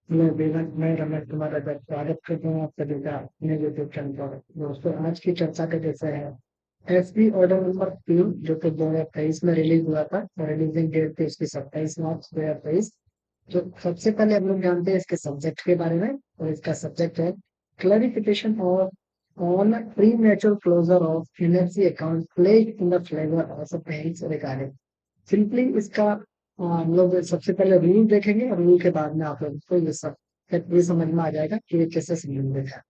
मैं रमेश तुम्हारा स्वागत करता हूँ आप सभी का अपने यूट्यूब चैनल पर। दोस्तों, आज की चर्चा का विषय है एसपी ऑर्डर नंबर 3, जो कि 2023 में रिलीज हुआ था और रिलीजिंग डेट थी इसकी 27 मार्च 2023। जो सबसे पहले हम लोग जानते हैं इसके सब्जेक्ट के बारे में, और इसका सब्जेक्ट है clarification of on premature closure of NFC account pledge in the flavour of banks regarding. Simply इसका हम लोग सबसे पहले रूल देखेंगे और रूल के बाद में आप लोग को ये समझ में आ जाएगा कि ये कैसे संबंधित है।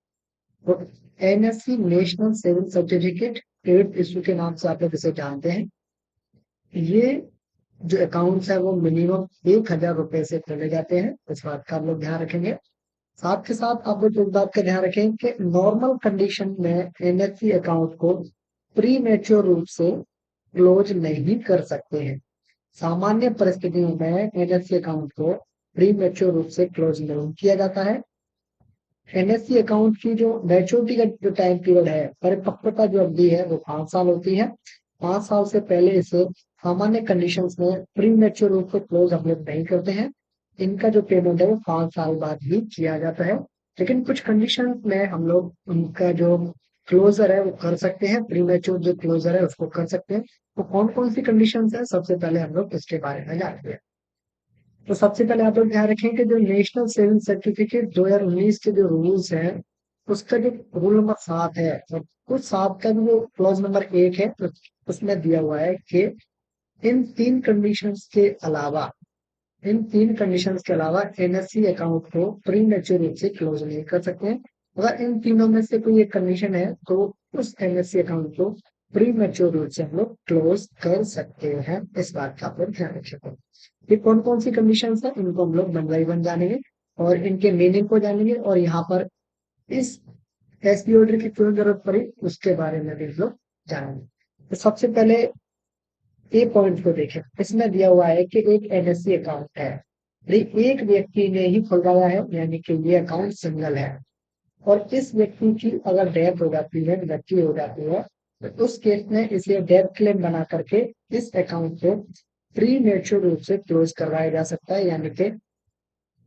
तो NSC national saving certificate credit issue के नाम से आप लोग इसे जानते हैं। ये जो अकाउंट्स है वो मिनिमम 1,000 रुपए से खोले जाते हैं, इस बात का आप लोग ध्यान रखेंगे। साथ के साथ आप लोग इस बात का ध्यान रखें कि नॉर्मल कंडीशन में एनएससी अकाउंट को प्री मैच्योर रूप से क्लोज नहीं कर सकते हैं। सामान्य परिस्थितियों में एनएससी अकाउंट को प्री मैच्योर रूप से क्लोज नहीं किया जाता है। एनएससी अकाउंट की जो मैच्योरिटी का जो टाइम पीरियड है, परिपक्वता जो अवधि है वो 5 साल होती है। 5 साल से पहले इसे सामान्य कंडीशंस में प्री मैच्योर रूप से क्लोज हम लोग नहीं करते हैं। इनका जो पेमेंट है वो 5 साल बाद ही किया जाता है। लेकिन कुछ कंडीशन में हम लोग उनका जो क्लोजर है वो कर सकते हैं, प्री मैच्योर जो क्लोजर है उसको कर सकते हैं। तो कौन कौन सी कंडीशंस है, सबसे पहले हम लोग इसके बारे में जानते हैं। तो सबसे पहले आप लोग ध्यान रखें कि जो नेशनल सेविंग सर्टिफिकेट 2019 के जो रूल्स हैं, उसका जो रूल नंबर 7 है, और उस 7 का जो क्लॉज नंबर 1 है, तो उसमें दिया हुआ है कि इन तीन कंडीशंस के अलावा इन तीन कंडीशंस के अलावा एनएससी अकाउंट को प्री मैच्योर रूप से क्लोज नहीं कर सकते हैं। अगर इन तीनों में से कोई एक कंडीशन है तो उस एनएससी अकाउंट को प्री मैच्योर रूप से हम लोग क्लोज कर सकते हैं। इस बात का आप लोग ध्यान रखें। ये कौन कौन सी कंडीशंस है, इनको हम लोग वन बाई वन जानेंगे और इनके मीनिंग को जानेंगे, और यहाँ पर इस एसपी ऑर्डर की क्यों जरूरत पड़ी उसके बारे में भी हम लोग जानेंगे। तो सबसे पहले ए पॉइंट को देखें। इसमें दिया हुआ है कि एक एनएससी अकाउंट है, एक व्यक्ति ने ही खुलवाया है, यानी कि ये अकाउंट सिंगल है, और इस व्यक्ति की अगर डेथ हो जाती है, मृत्यु हो जाती है, तो उस केस में इसे डेथ क्लेम बना करके इस अकाउंट को प्री मैच्योर रूप से क्लोज करवाया जा सकता है। यानी कि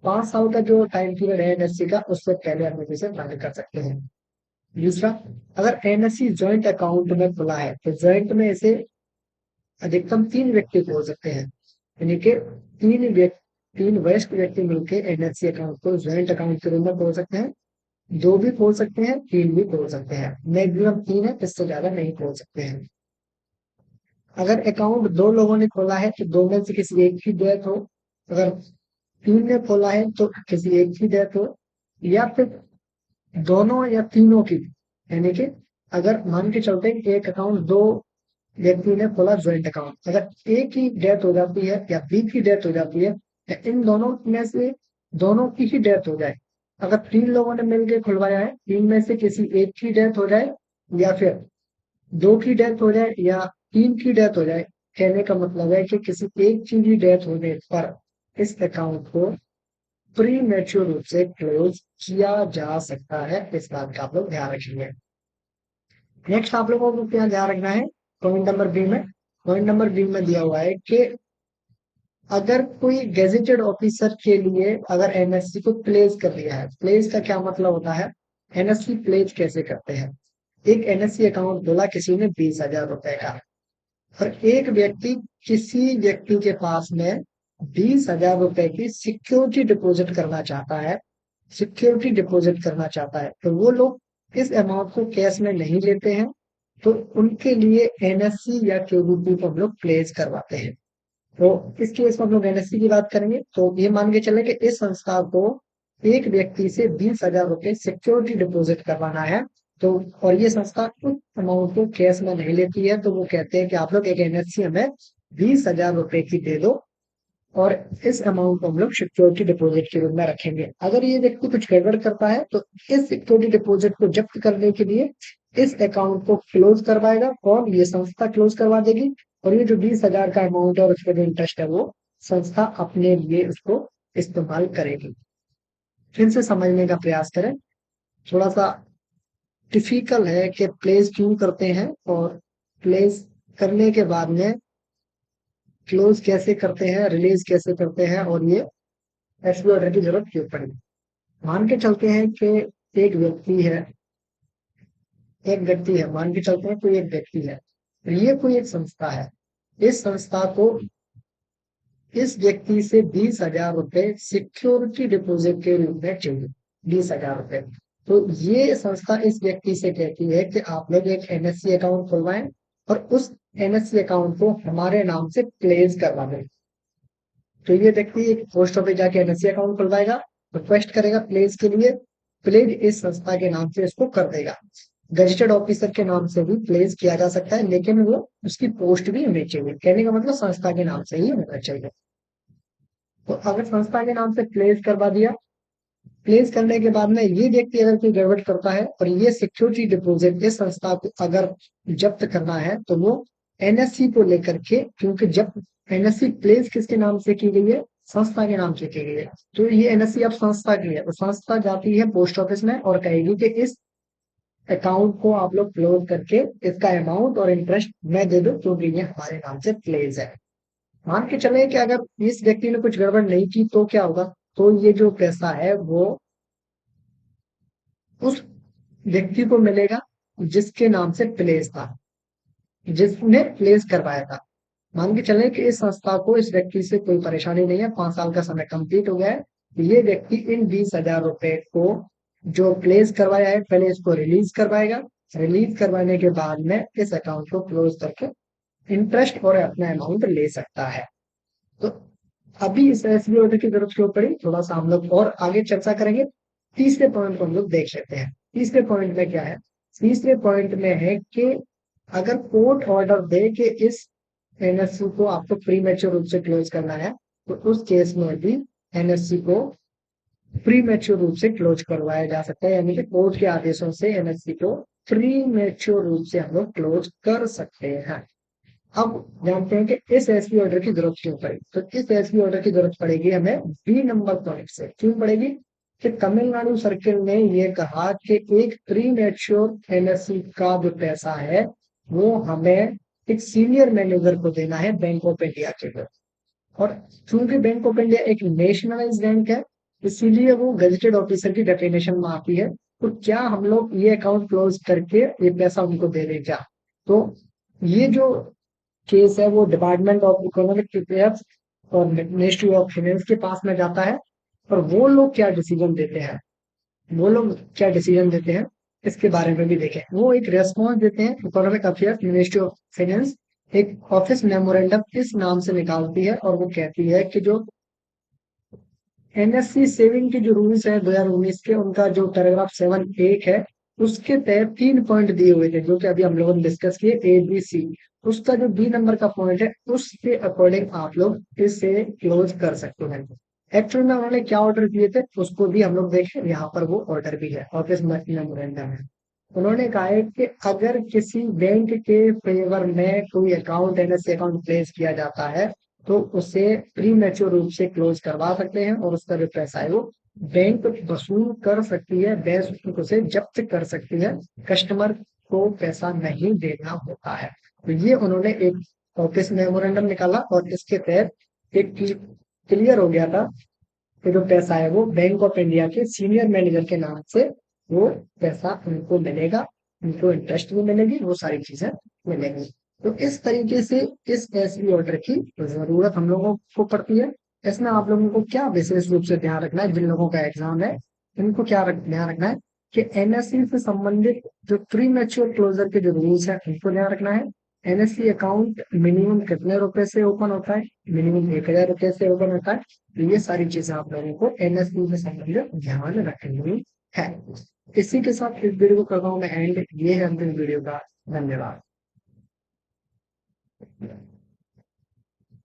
5 साल का जो टाइम पीरियड है एनएससी का, उससे पहले हम इसे बंद कर सकते हैं। दूसरा, अगर एनएससी ज्वाइंट अकाउंट में खुला है तो ज्वाइंट में इसे अधिकतम 3 व्यक्ति खोल सकते हैं। यानी कि 3 वयस्क व्यक्ति मिलकर एनएससी अकाउंट को ज्वाइंट अकाउंट के रूप में खोल सकते हैं। 2 भी खोल सकते हैं, 3 भी खोल सकते हैं, मैक्सिमम 3 है, इससे ज्यादा नहीं खोल सकते हैं। अगर अकाउंट 2 लोगों ने खोला है तो 2 में से किसी एक की डेथ हो, अगर 3 ने खोला है तो किसी एक की डेथ हो, या फिर दोनों या तीनों की। यानी कि अगर मान के चलते हैं कि एक अकाउंट 2 व्यक्ति ने खोला ज्वाइंट अकाउंट, अगर ए की डेथ हो जाती है या बी की डेथ हो जाती है, या इन दोनों में से दोनों की ही डेथ हो जाए, अगर 3 लोगों ने मिलकर खुलवाया है, 3 में से किसी एक की डेथ हो जाए, या फिर 2 की डेथ हो जाए, या 3 की डेथ हो जाए, कहने का मतलब है कि किसी एक की भी डेथ होने पर इस अकाउंट को प्री मैच्योर रूप से क्लोज किया जा सकता है। इस बात का आप लोग ध्यान रखेंगे। नेक्स्ट आप लोगों को क्या ध्यान रखना है, पॉइंट नंबर बी में दिया हुआ है कि अगर कोई गेजेटेड ऑफिसर के लिए अगर एनएससी को प्लेस कर दिया है, प्लेस का क्या मतलब होता है, एनएससी प्लेस कैसे करते हैं। एक एनएससी अकाउंट बोला किसी ने 20,000 रुपए का, और एक व्यक्ति किसी व्यक्ति के पास में 20,000 रुपए की सिक्योरिटी डिपॉजिट करना चाहता है, तो वो लोग इस अमाउंट को कैश में नहीं लेते हैं, तो उनके लिए एनएससी या केवीपी को हम लोग प्लेस करवाते हैं। तो इस केस में हम लोग एनएससी की बात करेंगे, तो ये मान के चले कि इस संस्था को एक व्यक्ति से 20,000 रुपए सिक्योरिटी डिपॉजिट करवाना है, तो और ये संस्था उस अमाउंट को कैश में नहीं लेती है, तो वो कहते हैं कि आप लोग एक एनएससी हमें 20,000 रुपए की दे दो, और इस अमाउंट को हम लोग सिक्योरिटी डिपॉजिट के रूप में रखेंगे। अगर ये व्यक्ति कुछ गड़बड़ करता है तो इस सिक्योरिटी डिपॉजिट को जब्त करने के लिए इस अकाउंट को क्लोज करवाएगा कौन, ये संस्था क्लोज करवा देगी, और ये जो 20,000 का अमाउंट है और उसका जो इंटरेस्ट है वो संस्था अपने लिए उसको इस्तेमाल करेगी। फिर से समझने का प्रयास करें, थोड़ा सा डिफिकल्ट है कि प्लेस क्यों करते हैं, और प्लेस करने के बाद में क्लोज कैसे करते हैं, रिलीज कैसे करते हैं, और ये एसबी ऑर्डर की जरूरत क्यों पड़ी। मान के चलते हैं कि एक व्यक्ति है मान के चलते हैं कोई एक व्यक्ति है, ये कोई एक संस्था है। इस संस्था को इस व्यक्ति से 20,000 रुपए सिक्योरिटी डिपॉजिट के रूप में चाहिए। 20,000 रुपए। तो ये संस्था इस व्यक्ति से कहती है कि आप लोग एक एनएससी अकाउंट खुलवाएं और उस एनएससी अकाउंट को हमारे नाम से प्लेस करवा दें। तो ये व्यक्ति एक पोस्ट ऑफिस जाके एनएससी अकाउंट खुलवाएगा, रिक्वेस्ट करेगा प्लेस के लिए, प्लेस इस संस्था के नाम से इसको कर देगा। गजेटेड ऑफिसर के नाम से भी प्लेस किया जा सकता है, लेकिन वो उसकी पोस्ट भी होनी चाहिए। कहने का मतलब संस्था के नाम से ही होना चाहिए। तो अगर संस्था के नाम से प्लेस करवा दिया, प्लेस करने के बाद में ये व्यक्ति अगर कोई गड़बड़ करता है और ये सिक्योरिटी डिपॉजिट इस संस्था को अगर जब्त करना है, तो वो एनएससी को लेकर के, क्योंकि जब एनएससी प्लेस किसके नाम से की गई है, संस्था के नाम से की गई है, तो ये एनएससी अब संस्था की है। तो संस्था जाती है पोस्ट ऑफिस में और कहेगी कि इस अकाउंट को आप लोग क्लोज करके इसका अमाउंट और इंटरेस्ट मैं दे दूं, क्योंकि ये हमारे नाम से प्लेस है। मान के चले कि अगर इस व्यक्ति ने कुछ गड़बड़ नहीं की तो क्या होगा। तो ये जो पैसा है वो उस व्यक्ति को मिलेगा जिसके नाम से प्लेस था, जिसने प्लेस करवाया था। मान के चले कि इस संस्था को इस व्यक्ति से कोई परेशानी नहीं है, 5 साल का समय कंप्लीट हो गया है। ये व्यक्ति इन 20,000 रुपए को जो प्लेस करवाया है पहले इसको रिलीज करवाएगा। रिलीज करवाने के बाद में इस अकाउंट को क्लोज करके इंटरेस्ट और अपना अमाउंट ले सकता है। तो अभी इस एसबी ऑर्डर की जरूरत क्यों पड़ी, थोड़ा सा हम लोग और आगे चर्चा करेंगे। तीसरे पॉइंट को हम लोग देख लेते हैं। तीसरे पॉइंट में क्या है, तीसरे पॉइंट में है कि अगर कोर्ट ऑर्डर दे कि इस एनएससी को आपको प्री मैच्योर रूप से क्लोज करना है, तो उस केस में भी एनएससी को प्री मैच्योर रूप से क्लोज करवाया जा सकता है, यानी कि कोर्ट के आदेशों से एनएससी को प्री मैच्योर रूप से हम लोग क्लोज कर सकते हैं। अब जानते हैं कि इस एसपी ऑर्डर की जरूरत क्यों पड़ेगी। तो इस एसपी ऑर्डर की जरूरत पड़ेगी हमें बी नंबर पॉइंट से। क्यों पड़ेगी कि तमिलनाडु सर्किल ने यह कहा कि एक प्री मैच्योर एनएससी का जो पैसा है वो हमें एक सीनियर मैनेजर को देना है बैंक ऑफ इंडिया के लिए। और चूंकि बैंक ऑफ इंडिया एक नेशनलाइज बैंक है, इसीलिए वो गजेटेड ऑफिसर की डेफिनेशन में आती है। तो क्या हम लोग ये अकाउंट क्लोज करके ये पैसा उनको दे दें क्या। तो ये जो केस है वो डिपार्टमेंट ऑफ इकोनॉमिक अफेयर्स और मिनिस्ट्री ऑफ फाइनेंस के पास में जाता है। और वो लोग क्या डिसीजन देते हैं, इसके बारे में भी देखें। वो एक रेस्पॉन्स देते हैं, economic affairs ministry of finance एक ऑफिस मेमोरेंडम इस नाम से निकालती है और वो कहती है कि जो एनएससी सेविंग के जो रूल्स है 2019 के, उनका जो पैराग्राफ 7(1) है, उसके तहत 3 पॉइंट दिए हुए थे जो कि अभी हम लोगों ने डिस्कस किए, ए बी सी। उसका जो बी नंबर का पॉइंट है उसके अकॉर्डिंग आप लोग इसे क्लोज कर सकते हैं। एक्चुअल में उन्होंने क्या ऑर्डर दिए थे उसको भी हम लोग देखें, यहाँ पर वो ऑर्डर भी है, ऑफिस मेमोरेंडम है। उन्होंने कहा है कि अगर किसी बैंक के फेवर में कोई अकाउंट एनएससी अकाउंट प्लेस किया जाता है तो उसे प्री मैच्योर रूप से क्लोज करवा सकते हैं और उसका जो पैसा है वो बैंक वसूल कर सकती है, बैंक उसे जब्त कर सकती है, कस्टमर को पैसा नहीं देना होता है। तो ये उन्होंने एक ऑफिस मेमोरेंडम निकाला और इसके तहत एक क्लियर हो गया था कि जो पैसा है वो बैंक ऑफ इंडिया के सीनियर मैनेजर के नाम से वो पैसा उनको मिलेगा, उनको इंटरेस्ट भी मिलेगी, वो सारी चीजें मिलेंगी। तो इस तरीके से इस एसबी ऑर्डर की जरूरत हम लोगों को पड़ती है। इसमें आप लोगों को क्या विशेष रूप से ध्यान रखना है, जिन लोगों का एग्जाम है इनको क्या ध्यान रखना है कि एनएससी से संबंधित जो प्री मैच्योर क्लोजर के जो रूल्स है उनको ध्यान रखना है। एनएससी अकाउंट मिनिमम कितने रुपए से ओपन होता है, मिनिमम 1,000 रुपए से ओपन होता है। तो ये सारी चीजें आप लोगों को एनएससी में संबंधित ध्यान रखनी है। इसी के साथ इस वीडियो को करता हूँ मैं एंड। ये है अंतिम वीडियो का। धन्यवाद।